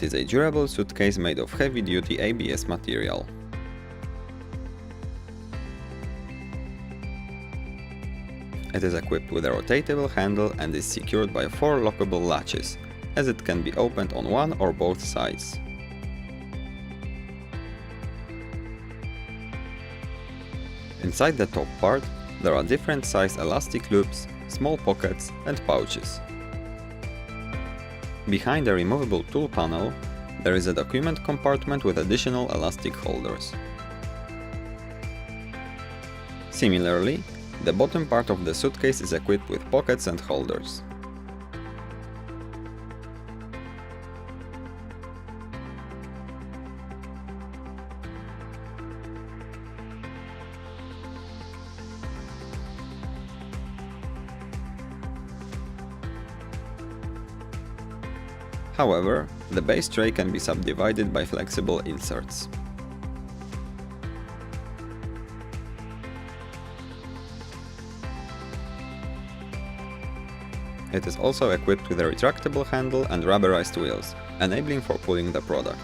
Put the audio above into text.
is a durable suitcase made of heavy-duty ABS material. It is equipped with a rotatable handle and is secured by 4 lockable latches, as it can be opened on one or both sides. Inside the top part, there are different size elastic loops, small pockets and pouches. Behind the removable tool panel, there is a document compartment with additional elastic holders. Similarly, the bottom part of the suitcase is equipped with pockets and holders. However, the base tray can be subdivided by flexible inserts. It is also equipped with a retractable handle and rubberized wheels, enabling for pulling the product.